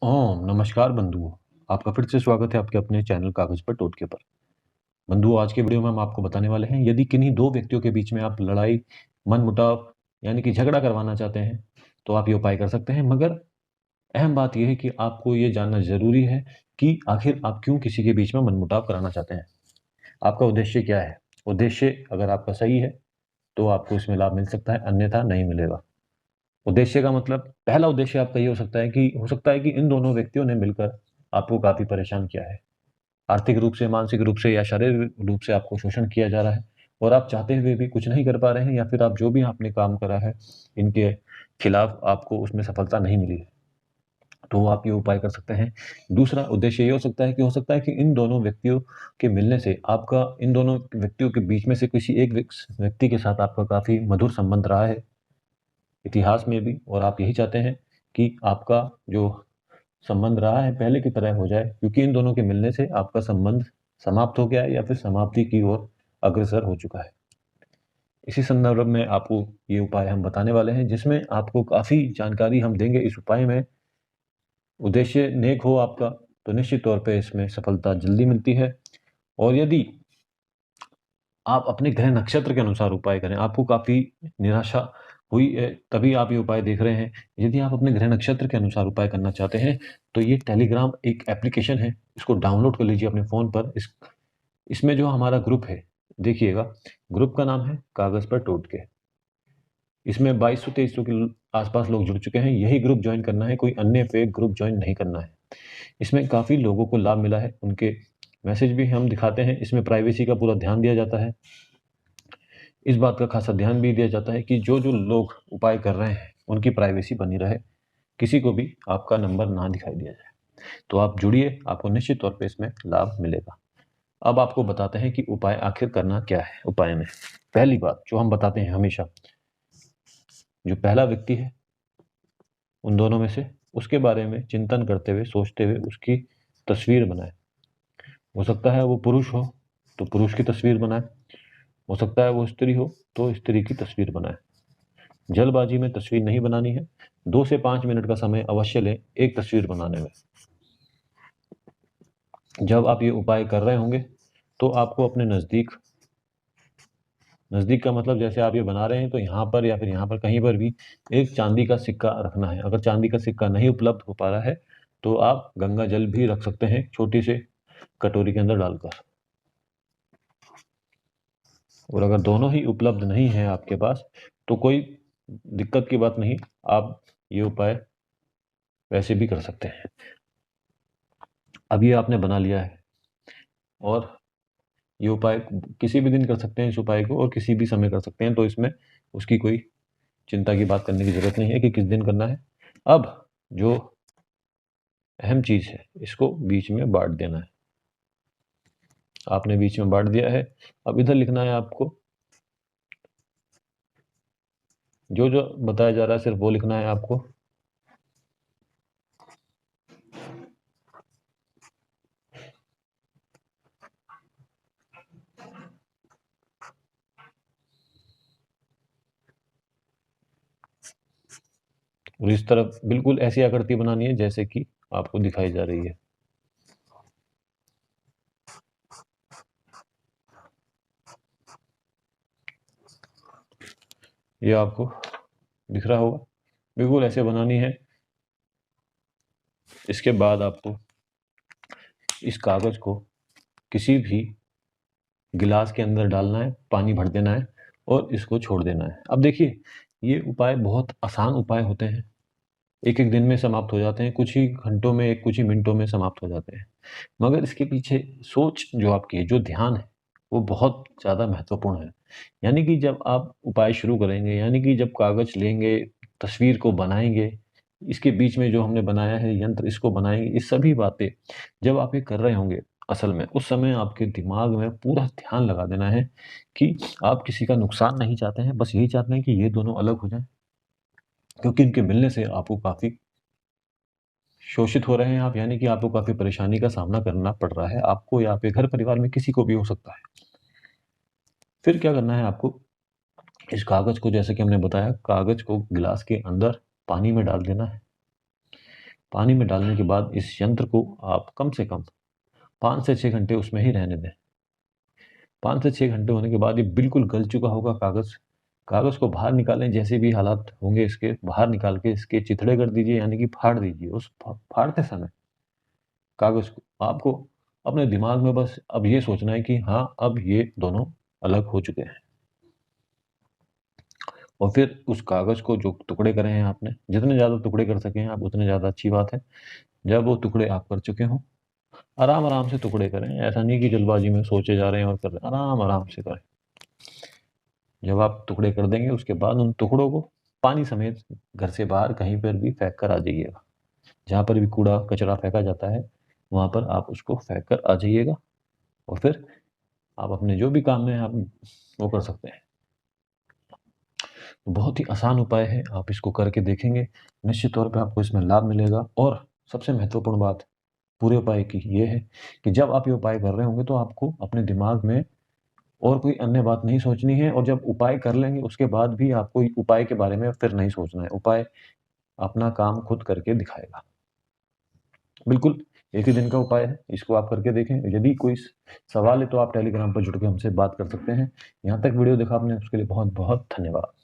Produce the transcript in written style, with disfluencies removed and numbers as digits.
ओम नमस्कार बंधुओं। आपका फिर से स्वागत है आपके अपने चैनल कागज पर टोटके पर। बंधुओं, आज के वीडियो में हम आपको बताने वाले हैं, यदि किन्हीं दो व्यक्तियों के बीच में आप लड़ाई, मनमुटाव यानी कि झगड़ा करवाना चाहते हैं, तो आप ये उपाय कर सकते हैं। मगर अहम बात यह है कि आपको ये जानना ज़रूरी है कि आखिर आप क्यों किसी के बीच में मनमुटाव कराना चाहते हैं? आपका उद्देश्य क्या है? उद्देश्य अगर आपका सही है, तो आपको इसमें लाभ मिल सकता है, अन्यथा नहीं मिलेगा। उद्देश्य का मतलब, पहला उद्देश्य आपका ये हो सकता है कि इन दोनों व्यक्तियों ने मिलकर आपको काफ़ी परेशान किया है। आर्थिक रूप से, मानसिक रूप से या शारीरिक रूप से आपको शोषण किया जा रहा है और आप चाहते हुए भी कुछ नहीं कर पा रहे हैं, या फिर आप जो भी आपने काम करा है, इनके खिलाफ आपको उसमें सफलता नहीं मिली है। तो आप ये उपाय कर सकते हैं। दूसरा उद्देश्य ये हो सकता है कि इन दोनों व्यक्तियों के मिलने से आपका इन दोनों व्यक्तियों के बीच में से किसी एक व्यक्ति के साथ आपका काफ़ी मधुर संबंध रहा है इतिहास में भी, और आप यही चाहते हैं कि आपका जो संबंध रहा है पहले की तरह हो जाए, क्योंकि इन दोनों के मिलने से आपका संबंध समाप्त हो गया है या फिर समाप्ति की ओर अग्रसर हो चुका है। इसी संदर्भ में आपको ये उपाय हम बताने वाले हैं, जिसमें आपको काफ़ी जानकारी हम देंगे इस उपाय में। उद्देश्य नेक हो आपका, तो निश्चित तौर पे इसमें सफलता जल्दी मिलती है। और यदि आप अपने ग्रह नक्षत्र के अनुसार उपाय करें, आपको काफ़ी निराशा हुई है, तभी आप ये उपाय देख रहे हैं। यदि आप अपने ग्रह नक्षत्र के अनुसार उपाय करना चाहते हैं, तो ये टेलीग्राम एक एप्लीकेशन है, इसको डाउनलोड कर लीजिए अपने फ़ोन पर। इसमें जो हमारा ग्रुप है, देखिएगा, ग्रुप का नाम है कागज़ पर टोटके। इसमें 2200-2300 के आसपास लोग जुड़ चुके हैं। यही ग्रुप ज्वाइन करना है, कोई अन्य फेक ग्रुप ज्वाइन नहीं करना है। इसमें काफ़ी लोगों को लाभ मिला है, उनके मैसेज भी हम दिखाते हैं। इसमें प्राइवेसी का पूरा ध्यान दिया जाता है। इस बात का खासा ध्यान भी दिया जाता है कि जो लोग उपाय कर रहे हैं, उनकी प्राइवेसी बनी रहे, किसी को भी आपका नंबर ना दिखाई दिया जाए। तो आप जुड़िए, आपको निश्चित तौर पे इसमें लाभ मिलेगा। अब आपको बताते हैं कि उपाय आखिर करना क्या है। उपाय में पहली बात जो हम बताते हैं हमेशा, जो पहला व्यक्ति है उन दोनों में से, उसके बारे में चिंतन करते हुए, सोचते हुए उसकी तस्वीर बनाएं। हो सकता है वो पुरुष हो तो पुरुष की तस्वीर बनाएं, हो सकता है वो स्त्री हो तो स्त्री की तस्वीर बनाएं। जल्दबाजी में तस्वीर नहीं बनानी है। 2 से 5 मिनट का समय अवश्य लें एक तस्वीर बनाने में। जब आप ये उपाय कर रहे होंगे, तो आपको अपने नज़दीक, नज़दीक का मतलब जैसे आप ये बना रहे हैं तो यहाँ पर या फिर यहाँ पर कहीं पर भी एक चांदी का सिक्का रखना है। अगर चांदी का सिक्का नहीं उपलब्ध हो पा रहा है, तो आप गंगा जल भी रख सकते हैं छोटी सी कटोरी के अंदर डालकर। और अगर दोनों ही उपलब्ध नहीं है आपके पास, तो कोई दिक्कत की बात नहीं, आप ये उपाय वैसे भी कर सकते हैं। अब ये आपने बना लिया है, और ये उपाय किसी भी दिन कर सकते हैं इस उपाय को, और किसी भी समय कर सकते हैं, तो इसमें उसकी कोई चिंता की बात करने की ज़रूरत नहीं है कि किस दिन करना है। अब जो अहम चीज़ है, इसको बीच में बाँट देना है। आपने बीच में बाँट दिया है। अब इधर लिखना है आपको, जो-जो बताया जा रहा है सिर्फ़ वो लिखना है आपको। और इस तरफ बिल्कुल ऐसी आकृति बनानी है जैसे कि आपको दिखाई जा रही है। ये आपको दिख रहा होगा, बिल्कुल ऐसे बनानी है। इसके बाद आपको इस कागज़ को किसी भी गिलास के अंदर डालना है, पानी भर देना है और इसको छोड़ देना है। अब देखिए, ये उपाय बहुत आसान उपाय होते हैं। एक-एक दिन में समाप्त हो जाते हैं, कुछ ही घंटों में, कुछ ही मिनटों में समाप्त हो जाते हैं। मगर इसके पीछे सोच जो आपकी है, जो ध्यान है, वो बहुत ज़्यादा महत्वपूर्ण है। यानी कि जब आप उपाय शुरू करेंगे, यानी कि जब कागज़ लेंगे, तस्वीर को बनाएँगे, इसके बीच में जो हमने बनाया है यंत्र, इसको बनाएँगे, ये सभी बातें जब आप ये कर रहे होंगे, असल में उस समय आपके दिमाग में पूरा ध्यान लगा देना है कि आप किसी का नुकसान नहीं चाहते हैं, बस यही चाहते हैं कि ये दोनों अलग हो जाएँ, क्योंकि इनके मिलने से आपको काफ़ी शोषित हो रहे हैं आप, यानी कि आपको काफ़ी परेशानी का सामना करना पड़ रहा है, आपको या आपके घर परिवार में किसी को भी हो सकता है। फिर क्या करना है आपको, इस कागज़ को, जैसे कि हमने बताया, कागज़ को गिलास के अंदर पानी में डाल देना है। पानी में डालने के बाद इस यंत्र को आप कम से कम 5 से 6 घंटे उसमें ही रहने दें। 5 से 6 घंटे होने के बाद ये बिल्कुल गल चुका होगा कागज़। कागज़ को बाहर निकालें, जैसे भी हालात होंगे इसके, बाहर निकाल के इसके चिथड़े कर दीजिए, यानी कि फाड़ दीजिए। उस फाड़ते समय कागज़ को आपको अपने दिमाग में बस अब ये सोचना है कि हाँ, अब ये दोनों अलग हो चुके हैं। और फिर उस कागज़ को जो टुकड़े करे हैं आपने, जितने ज़्यादा टुकड़े कर सकें आप उतने ज़्यादा अच्छी बात है। जब वो टुकड़े आप कर चुके हों, आराम-आराम से टुकड़े करें। ऐसा नहीं कि जल्दबाज़ी में सोचे जा रहे हैं और कर रहे हैं, आराम-आराम से करें। जब आप टुकड़े कर देंगे उसके बाद उन टुकड़ों को पानी समेत घर से बाहर कहीं पर भी फेंक कर आ जाइएगा। जहाँ पर भी कूड़ा-कचरा फेंका जाता है, वहाँ पर आप उसको फेंक कर आ जाइएगा और फिर आप अपने जो भी काम में आप वो कर सकते हैं। बहुत ही आसान उपाय है, आप इसको करके देखेंगे, निश्चित तौर पे आपको इसमें लाभ मिलेगा। और सबसे महत्वपूर्ण बात पूरे उपाय की ये है कि जब आप ये उपाय कर रहे होंगे तो आपको अपने दिमाग में और कोई अन्य बात नहीं सोचनी है, और जब उपाय कर लेंगे उसके बाद भी आपको उपाय के बारे में फिर नहीं सोचना है। उपाय अपना काम खुद करके दिखाएगा। बिल्कुल, एक ही दिन का उपाय है, इसको आप करके देखें। यदि कोई सवाल है तो आप टेलीग्राम पर जुड़ के हमसे बात कर सकते हैं। यहाँ तक वीडियो देखा आपने उसके लिए बहुत-बहुत धन्यवाद।